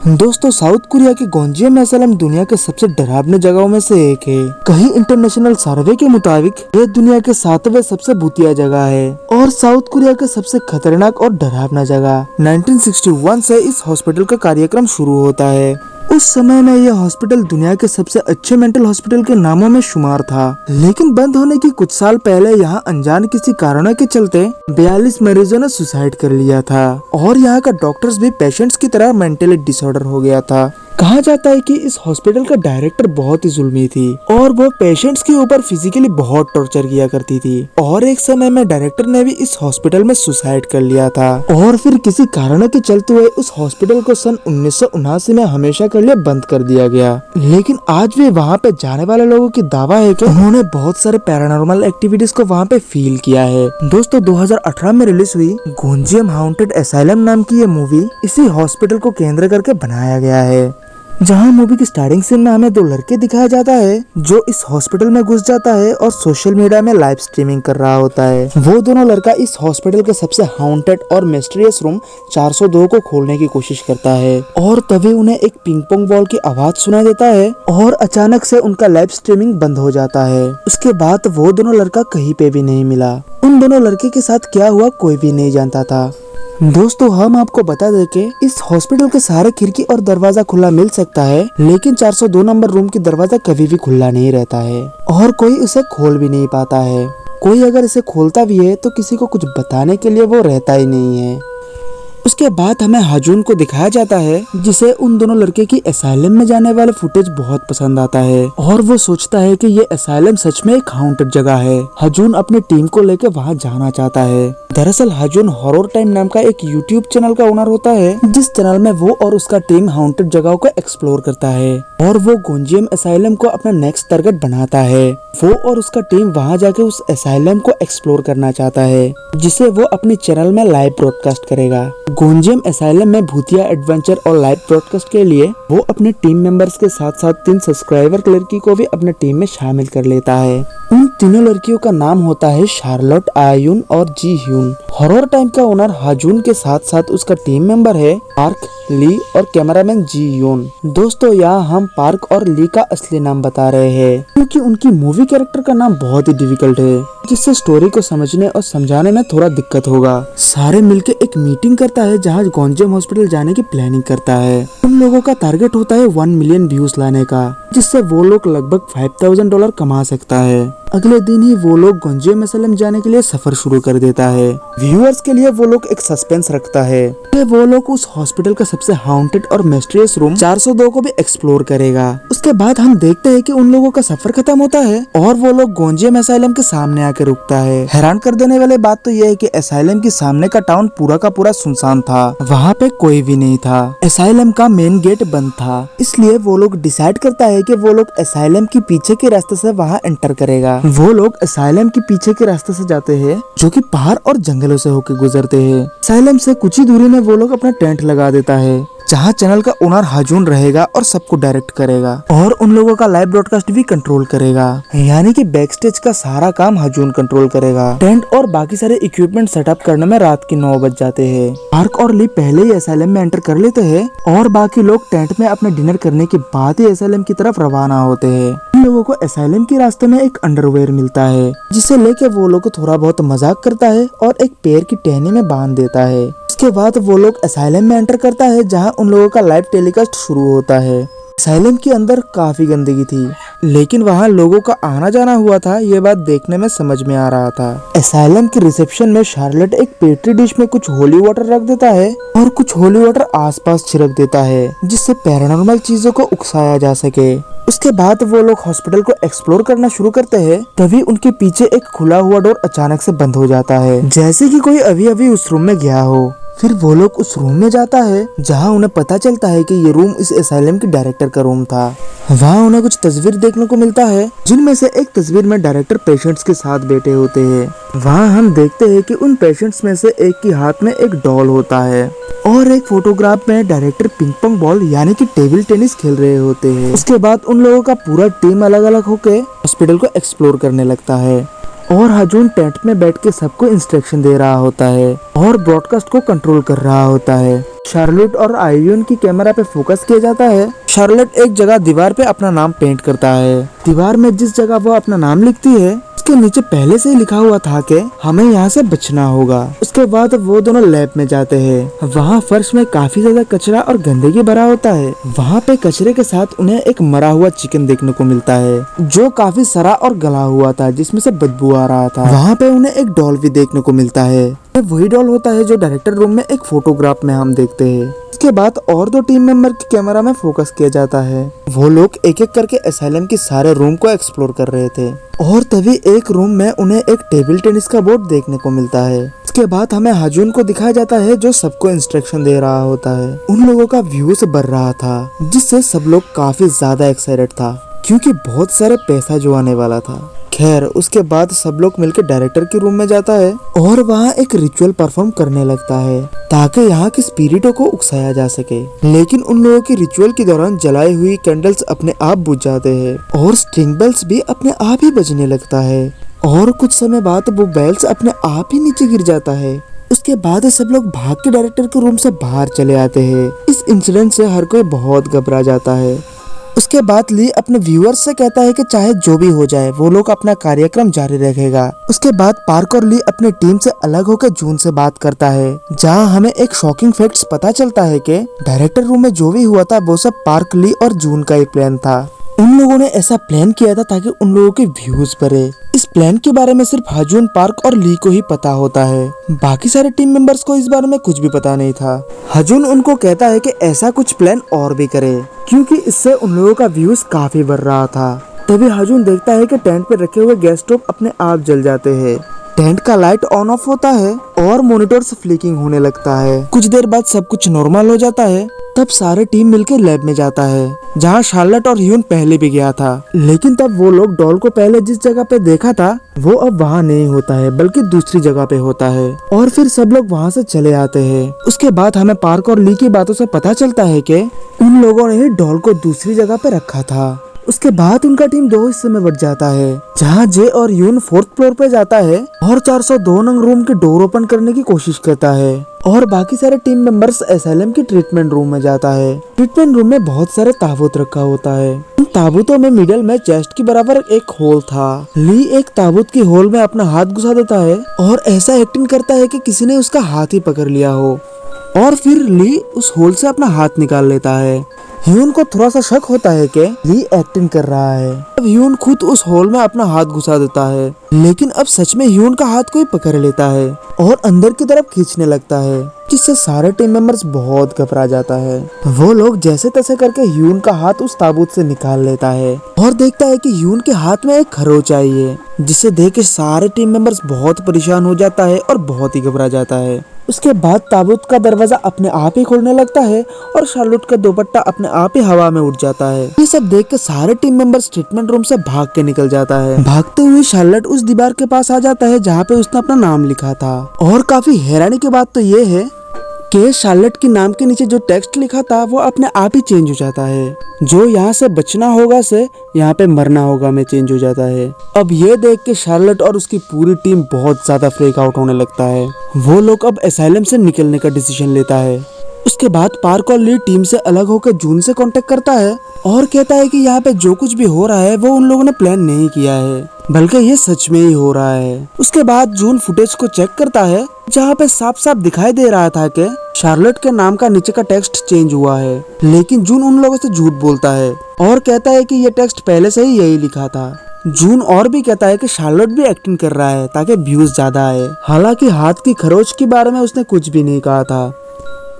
दोस्तों, south Korea के गोंजियम असलम दुनिया के सबसे डरावने जगहों में से एक है। कहीं इंटरनेशनल सर्वे के मुताबिक ये दुनिया के 7वें सबसे भूतिया जगह है और साउथ कोरिया के सबसे खतरनाक और डरावना जगह। 1961 से इस हॉस्पिटल का कार्यक्रम शुरू होता है। उस समय में यह हॉस्पिटल दुनिया के सबसे अच्छे मेंटल हॉस्पिटल के नामों में शुमार था, लेकिन बंद होने की कुछ साल पहले यहाँ अनजान किसी कारणों के चलते 42 मरीजों ने सुसाइड कर लिया था और यहाँ का डॉक्टर्स भी पेशेंट्स की तरह मेंटली डिसऑर्डर हो गया था। कहा जाता है कि इस हॉस्पिटल का डायरेक्टर बहुत ही जुल्मी थी और वो पेशेंट्स के ऊपर फिजिकली बहुत टॉर्चर किया करती थी और एक समय में डायरेक्टर ने भी इस हॉस्पिटल में सुसाइड कर लिया था और फिर किसी कारणों के चलते हुए उस हॉस्पिटल को सन 1979 में हमेशा के लिए बंद कर दिया गया। लेकिन आज भी वहाँ पे जाने वाले लोगों की दावा है कि उन्होंने बहुत सारे पैरानॉर्मल एक्टिविटीज को वहाँ पे फील किया है। दोस्तों, 2018 में रिलीज हुई गोंजियम हाउंटेड एसाइलम नाम की ये मूवी इसी हॉस्पिटल को केंद्र करके बनाया गया है, जहाँ मूवी की स्टार्टिंग सीन में हमें 2 लड़के दिखाया जाता है जो इस हॉस्पिटल में घुस जाता है और सोशल मीडिया में लाइव स्ट्रीमिंग कर रहा होता है। वो दोनों लड़का इस हॉस्पिटल के सबसे हाउंटेड और मिस्टीरियस रूम 402 को खोलने की कोशिश करता है और तभी उन्हें एक पिंग पोंग बॉल की आवाज सुनाई देता है और अचानक से उनका लाइव स्ट्रीमिंग बंद हो जाता है। उसके बाद वो दोनों लड़का कहीं पे भी नहीं मिला। उन दोनों लड़के के साथ क्या हुआ कोई भी नहीं जानता था। दोस्तों, हम आपको बता दें कि इस हॉस्पिटल के सारे खिड़की और दरवाजा खुला मिल सकता है, लेकिन 402 नंबर रूम की दरवाजा कभी भी खुला नहीं रहता है और कोई उसे खोल भी नहीं पाता है। कोई अगर इसे खोलता भी है तो किसी को कुछ बताने के लिए वो रहता ही नहीं है। उसके बाद हमें हाजून को दिखाया जाता है जिसे उन दोनों लड़के की एसाइलम में जाने वाले फुटेज बहुत पसंद आता है और वो सोचता है कि ये एसाइलम सच में एक हाउंटेड जगह है। हाजून अपनी टीम को लेकर वहाँ जाना चाहता है। दरअसल हाजून हॉरर टाइम नाम का एक यूट्यूब चैनल का ओनर होता है, जिस चैनल में वो और उसका टीम हाउंटेड जगहों को एक्सप्लोर करता है और वो गोंजियम एसाइलम को अपना नेक्स्ट टारगेट बनाता है। वो और उसका टीम वहाँ जाके उस एसाइलम को एक्सप्लोर करना चाहता है, जिसे वो अपनी चैनल में लाइव ब्रॉडकास्ट करेगा। गोंजियम एसाइलम में भूतिया एडवेंचर और लाइव ब्रॉडकास्ट के लिए वो अपने टीम मेंबर्स के साथ साथ 3 सब्सक्राइबर लड़की को भी अपने टीम में शामिल कर लेता है। उन तीनों लड़कियों का नाम होता है शार्लोट, आयुन और जी ह्यून। हॉरर टाइम का ओनर हाजून के साथ साथ उसका टीम मेंबर है पार्क, ली और कैमरामैन जी यून। दोस्तों, यहाँ हम पार्क और ली का असली नाम बता रहे हैं क्योंकि उनकी मूवी कैरेक्टर का नाम बहुत ही डिफिकल्ट है, जिससे स्टोरी को समझने और समझाने में थोड़ा दिक्कत होगा। सारे मिलके एक मीटिंग करता है जहाँ गोंजियम हॉस्पिटल जाने की प्लानिंग करता है। उन लोगों का टारगेट होता है 1 मिलियन व्यूज लाने का, जिससे वो लोग लगभग $5000 कमा सकता है। अगले दिन ही वो लोग गोंजियम असलम जाने के लिए सफर शुरू कर देता है। व्यूअर्स के लिए वो लोग एक सस्पेंस रखता है कि वो लोग उस हॉस्पिटल का सबसे हाउंटेड और मिस्टीरियस रूम 402 को भी एक्सप्लोर करेगा। उसके बाद हम देखते हैं कि उन लोगों का सफर खत्म होता है और वो लोग गोंजियम एसाइलम के सामने आकर रुकता है। हैरान कर देने वाली बात तो यह है कि एसाइलम के सामने का टाउन पूरा का पूरा सुनसान था, वहाँ पे कोई भी नहीं था। एसाइलम का मेन गेट बंद था, इसलिए वो लोग डिसाइड करता है कि वो लोग एसाइलम के पीछे के रास्ते से वहाँ एंटर करेगा। वो लोग एसाइलम के पीछे के रास्ते से जाते हैं, जो कि पहाड़ और जंगलों से होकर गुजरते हैं। एसाइलम से कुछ ही दूरी में वो लोग अपना टेंट लगा देता है, जहाँ चैनल का ओनर हाजून रहेगा और सबको डायरेक्ट करेगा और उन लोगों का लाइव ब्रॉडकास्ट भी कंट्रोल करेगा। यानी कि बैक स्टेज का सारा काम हाजून कंट्रोल करेगा। टेंट और बाकी सारे इक्विपमेंट सेटअप करने में रात के 9 बज जाते हैं। पार्क और ली पहले ही एसाइलम में एंटर कर लेते हैं और बाकी लोग टेंट में अपने डिनर करने के बाद ही एसाइलम की तरफ रवाना होते हैं। उन लोगों को एसाइलम के रास्ते में एक अंडरवेयर मिलता है, जिसे लेके वो लोग थोड़ा बहुत मजाक करता है और एक पैर की टहनी में बांध देता है। उसके बाद वो लोग एसाइलम में एंटर करता है, जहां उन लोगों का लाइव टेलीकास्ट शुरू होता है। एसाइलम के अंदर काफी गंदगी थी, लेकिन वहां लोगों का आना जाना हुआ था, ये बात देखने में समझ में आ रहा था। एसाइलम के रिसेप्शन में शार्लेट एक पेट्री डिश में कुछ होली वाटर रख देता है और कुछ होली वाटर आसपास छिड़क देता है, जिससे पैरानॉर्मल चीजों को उकसाया जा सके। उसके बाद वो लोग हॉस्पिटल को एक्सप्लोर करना शुरू करते हैं। तभी उनके पीछे एक खुला हुआ डोर अचानक से बंद हो जाता है, जैसे कि कोई अभी अभी उस रूम में गया हो। फिर वो लोग उस रूम में जाता है, जहां उन्हें पता चलता है कि ये रूम इस एसाइलम के डायरेक्टर का रूम था। वहां उन्हें कुछ तस्वीर देखने को मिलता है, जिनमें से एक तस्वीर में डायरेक्टर पेशेंट्स के साथ बैठे होते हैं। वहां हम देखते हैं कि उन पेशेंट्स में से एक के हाथ में एक डॉल होता है और एक फोटोग्राफ में डायरेक्टर पिंग पोंग बॉल यानी कि टेबल टेनिस खेल रहे होते हैं। उसके बाद उन लोगों का पूरा टीम अलग अलग होकर हॉस्पिटल को एक्सप्लोर करने लगता है और हाजून टेंट में बैठ के सबको इंस्ट्रक्शन दे रहा होता है और ब्रॉडकास्ट को कंट्रोल कर रहा होता है। शार्लेट और आइवियन की कैमरा पे फोकस किया जाता है। शार्लेट एक जगह दीवार पे अपना नाम पेंट करता है। दीवार में जिस जगह वो अपना नाम लिखती है उसके नीचे पहले से ही लिखा हुआ था कि हमें यहाँ से बचना होगा। उसके बाद वो दोनों लैब में जाते हैं। वहाँ फर्श में काफी ज्यादा कचरा और गंदगी भरा होता है। वहाँ पे कचरे के साथ उन्हें एक मरा हुआ चिकन देखने को मिलता है जो काफी सड़ा और गला हुआ था, जिसमें से बदबू आ रहा था। वहाँ पे उन्हें एक डॉल भी देखने को मिलता है। ये वही डॉल होता है जो डायरेक्टर रूम में एक फोटोग्राफ में हम देखते हैं। इसके बाद और दो टीम मेंबर की कैमरा में फोकस किया जाता है। वो लोग एक एक करके एसाइलम के सारे रूम को एक्सप्लोर कर रहे थे और तभी एक रूम में उन्हें एक टेबल टेनिस का बोर्ड देखने को मिलता है। इसके बाद हमें हाजून को दिखाया जाता है जो सबको इंस्ट्रक्शन दे रहा होता है। उन लोगों का व्यूज बढ़ रहा था जिससे सब लोग काफी ज्यादा एक्साइटेड था क्योंकि बहुत सारे पैसा जो आने वाला था। खैर उसके बाद सब लोग मिलकर डायरेक्टर के रूम में जाता है और वहाँ एक रिचुअल परफॉर्म करने लगता है ताकि यहाँ की स्पिरिटों को उकसाया जा सके। लेकिन उन लोगों की रिचुअल के दौरान जलाई हुई कैंडल्स अपने आप बुझ जाते हैं और स्ट्रिंग बेल्स भी अपने आप ही बजने लगता है और कुछ समय बाद वो बेल्स अपने आप ही नीचे गिर जाता है। उसके बाद सब लोग भाग के डायरेक्टर के रूम से बाहर चले आते हैं। इस इंसिडेंट से हर कोई बहुत घबरा जाता है। उसके बाद ली अपने व्यूअर्स से कहता है कि चाहे जो भी हो जाए वो लोग अपना कार्यक्रम जारी रखेगा। उसके बाद पार्क और ली अपनी टीम से अलग होकर जून से बात करता है, जहां हमें एक शॉकिंग फैक्ट्स पता चलता है कि डायरेक्टर रूम में जो भी हुआ था वो सब पार्क, ली और जून का एक प्लान था। उन लोगों ने ऐसा प्लान किया था ताकि उन लोगों के व्यूज बढ़े। इस प्लान के बारे में सिर्फ हाजून, पार्क और ली को ही पता होता है। बाकी सारे टीम मेंबर्स को इस बारे में कुछ भी पता नहीं था। हाजून उनको कहता है कि ऐसा कुछ प्लान और भी करे क्योंकि इससे उन लोगों का व्यूज काफी बढ़ रहा था। तभी हाजून देखता है कि टेंट पे रखे हुए गैस स्टोव अपने आप जल जाते हैं। टेंट का लाइट ऑन ऑफ होता है और मॉनिटर्स फ्लिकिंग होने लगता है। कुछ देर बाद सब कुछ नॉर्मल हो जाता है। तब सारे टीम मिलकर लैब में जाता है जहाँ शार्लेट और ह्यून पहले भी गया था। लेकिन तब वो लोग डॉल को पहले जिस जगह पे देखा था वो अब वहाँ नहीं होता है बल्कि दूसरी जगह पे होता है और फिर सब लोग वहाँ से चले आते हैं। उसके बाद हमें पार्क और ली की बातों से पता चलता है कि उन लोगों ने ही डॉल को दूसरी जगह पे रखा था। उसके बाद उनका टीम दो हिस्से में बट जाता है, जहाँ जे और यून फोर्थ फ्लोर पे जाता है और 402 नंग रूम के डोर ओपन करने की कोशिश करता है और बाकी सारे टीम मेंबर्स एसाइलम के ट्रीटमेंट रूम में जाता है। ट्रीटमेंट रूम में बहुत सारे ताबूत रखा होता है। उन ताबूतों में मिडल में चेस्ट के बराबर एक होल था। ली एक ताबूत की होल में अपना हाथ घुसा देता है और ऐसा एक्टिंग करता है कि किसी ने उसका हाथ ही पकड़ लिया हो और फिर ली उस होल से अपना हाथ निकाल लेता है। ह्यून को थोड़ा सा शक होता है कि ली एक्टिंग कर रहा है। अब ह्यून खुद उस होल में अपना हाथ घुसा देता है, लेकिन अब सच में ह्यून का हाथ कोई पकड़ लेता है और अंदर की तरफ खींचने लगता है, जिससे सारे टीम मेंबर्स बहुत घबरा जाता है। वो लोग जैसे तैसे करके ह्यून का हाथ उस ताबूत से निकाल लेता है और देखता है कि ह्यून के हाथ में एक खरोच आई है, जिसे देख के सारे टीम मेंबर्स बहुत परेशान हो जाता है और बहुत ही घबरा जाता है। उसके बाद ताबूत का दरवाजा अपने आप ही खुलने लगता है और शार्लेट का दुपट्टा अपने आप ही हवा में उड़ जाता है। ये सब देख के सारे टीम मेंबर्स ट्रीटमेंट रूम से भाग के निकल जाता है। भागते हुए शार्लेट उस दीवार के पास आ जाता है जहाँ पे उसने अपना नाम लिखा था और काफी हैरानी की बात तो ये है कि शार्लेट के नाम के नीचे जो टेक्स्ट लिखा था वो अपने आप ही चेंज हो जाता है, जो यहाँ से बचना होगा से यहाँ पे मरना होगा में चेंज हो जाता है। अब ये देख के शार्लेट और उसकी पूरी टीम बहुत ज्यादा फ्रीक आउट होने लगता है। वो लोग अब एसाइलम से निकलने का डिसीजन लेता है। उसके बाद पार्क और ली टीम से अलग होकर जून से कांटेक्ट करता है और कहता है कि यहाँ पे जो कुछ भी हो रहा है वो उन लोगों ने प्लान नहीं किया है, बल्कि ये सच में ही हो रहा है। उसके बाद जून फुटेज को चेक करता है जहाँ पे साफ साफ दिखाई दे रहा था कि शार्लेट के नाम का नीचे का टेक्स्ट चेंज हुआ है, लेकिन जून उन लोगों से झूठ बोलता है और कहता है कि ये टेक्स्ट पहले से ही यही लिखा था। जून और भी कहता है कि शार्लेट भी एक्टिंग कर रहा है ताकि व्यूज ज्यादा आए, हालांकि हाथ की खरोच के बारे में उसने कुछ भी नहीं कहा था।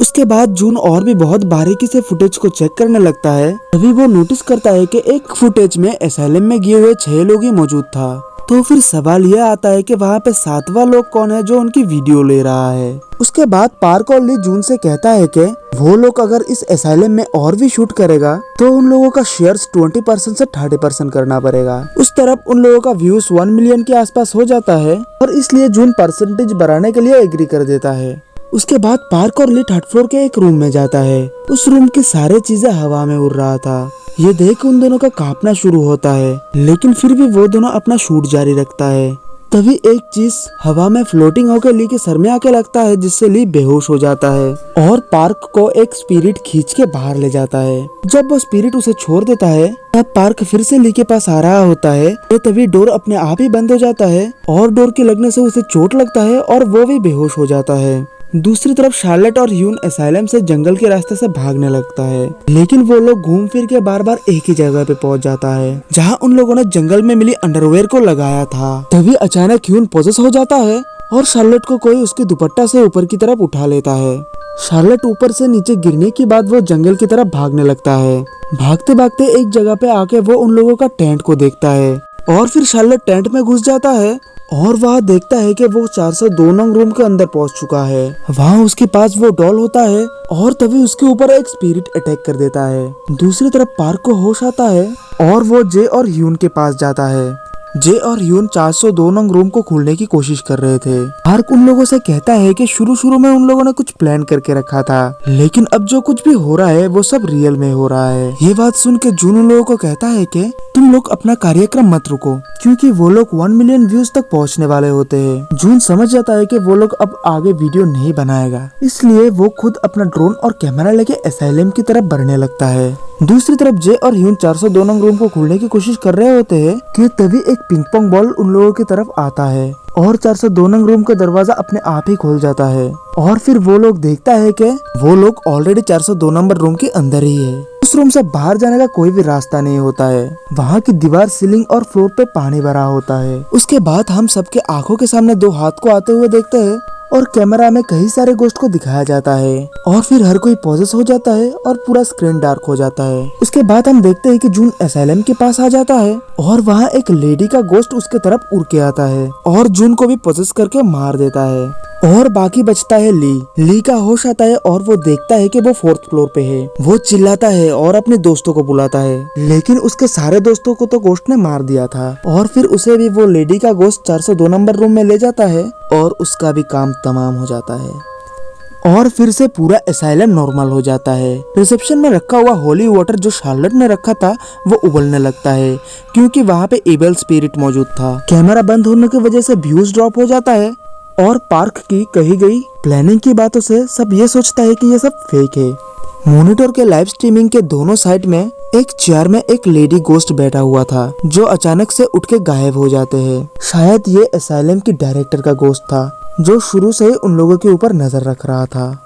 उसके बाद जून और भी बहुत बारीकी से फुटेज को चेक करने लगता है। तभी वो नोटिस करता है कि एक फुटेज में एसाइलम में गए हुए 6 लोग ही मौजूद था। तो फिर सवाल यह आता है कि वहाँ पे 7वां लोग कौन है जो उनकी वीडियो ले रहा है। उसके बाद पार्क और ली जून से कहता है कि वो लोग अगर इस एसाइलम में और भी शूट करेगा तो उन लोगों का शेयर्स 20% से 30% करना पड़ेगा। उस तरफ उन लोगों का व्यूज 1 मिलियन के आसपास हो जाता है और इसलिए जून परसेंटेज बढ़ाने के लिए एग्री कर देता है। उसके बाद पार्क और ली 3rd फ्लोर के एक रूम में जाता है। उस रूम की सारी चीजें हवा में उड़ रहा था। ये देख उन दोनों का कांपना शुरू होता है, लेकिन फिर भी वो दोनों अपना शूट जारी रखता है। तभी एक चीज हवा में फ्लोटिंग होकर ली के सर में आके लगता है, जिससे ली बेहोश हो जाता है और पार्क को एक स्पिरिट खींच के बाहर ले जाता है। जब वो स्पिरिट उसे छोड़ देता है तब पार्क फिर से ली के पास आ रहा होता है। तभी डोर अपने आप ही बंद हो जाता है और डोर के लगने से उसे चोट लगता है और वो भी बेहोश हो जाता है। दूसरी तरफ शार्लेट और ह्यून एसाइलम से जंगल के रास्ते से भागने लगता है, लेकिन वो लोग घूम फिर के बार बार एक ही जगह पे पहुंच जाता है जहां उन लोगों ने जंगल में मिली अंडरवेयर को लगाया था। तभी अचानक ह्यून पोजेस हो जाता है और शार्लेट को कोई उसके दुपट्टा से ऊपर की तरफ उठा लेता है। शार्लेट ऊपर से नीचे गिरने के बाद वो जंगल की तरफ भागने लगता है। भागते भागते एक जगह पे आके वो उन लोगों का टेंट को देखता है और फिर शार्लेट टेंट में घुस जाता है और वह देखता है कि वो 402 नंबर रूम के अंदर पहुंच चुका है। वहाँ उसके पास वो डॉल होता है और तभी उसके ऊपर एक स्पिरिट अटैक कर देता है। दूसरी तरफ पार्क को होश आता है और वो जे और ह्यून के पास जाता है। जे और ह्यून 402 नंबर रूम को खोलने की कोशिश कर रहे थे। पार्क उन लोगों से कहता है कि शुरू में उन लोगों ने कुछ प्लान करके रखा था, लेकिन अब जो कुछ भी हो रहा है वो सब रियल में हो रहा है। ये बात सुन के जून उन लोगों को कहता है कि तुम लोग अपना कार्यक्रम मत रुको, क्योंकि वो लोग 1 मिलियन व्यूज तक पहुंचने वाले होते हैं। जून समझ जाता है कि वो लोग अब आगे वीडियो नहीं बनाएगा, इसलिए वो खुद अपना ड्रोन और कैमरा लेके एसाइलम की तरफ बढ़ने लगता है। दूसरी तरफ जे और ह्यून 402 नंबर रूम को खोलने की कोशिश कर रहे होते हैं कि तभी एक पिंग पोंग बॉल उन लोगों की तरफ आता है और 402 नंबर रूम का दरवाजा अपने आप ही खोल जाता है और फिर वो लोग देखता है कि वो लोग ऑलरेडी 402 नंबर रूम के अंदर ही है। उस रूम से बाहर जाने का कोई भी रास्ता नहीं होता है। वहाँ की दीवार, सीलिंग और फ्लोर पे पानी भरा होता है। उसके बाद हम सबके आंखों के सामने 2 हाथ को आते हुए देखते हैं और कैमरा में कई सारे गोश्त को दिखाया जाता है और फिर हर कोई पॉजेस हो जाता है और पूरा स्क्रीन डार्क हो जाता है। उसके बाद हम देखते हैं कि जून एसाइलम के पास आ जाता है और वहाँ एक लेडी का गोश्त उसके तरफ उड़ के आता है और जून को भी पॉजेस करके मार देता है और बाकी बचता है ली का होश आता है और वो देखता है कि वो 4th फ्लोर पे है। वो चिल्लाता है और अपने दोस्तों को बुलाता है, लेकिन उसके सारे दोस्तों को तो गोश्त ने मार दिया था और फिर उसे भी वो लेडी का गोश्त 402 नंबर रूम में ले जाता है और उसका भी काम तमाम हो जाता है और फिर से पूरा एसाइलम नॉर्मल हो जाता है। रिसेप्शन में रखा हुआ होली वाटर जो शार्लेट ने रखा था वो उबलने लगता है, क्योंकि वहाँ पे इविल स्पिरिट मौजूद था। कैमरा बंद होने की वजह से व्यूज ड्रॉप हो जाता है और पार्क की कही गई प्लानिंग की बातों से सब ये सोचता है कि ये सब फेक है। मॉनिटर के लाइव स्ट्रीमिंग के दोनों साइड में एक चेयर में एक लेडी गोस्ट बैठा हुआ था जो अचानक से उठ के गायब हो जाते हैं। शायद ये एसाइलम की डायरेक्टर का गोस्ट था जो शुरू से ही उन लोगों के ऊपर नजर रख रहा था।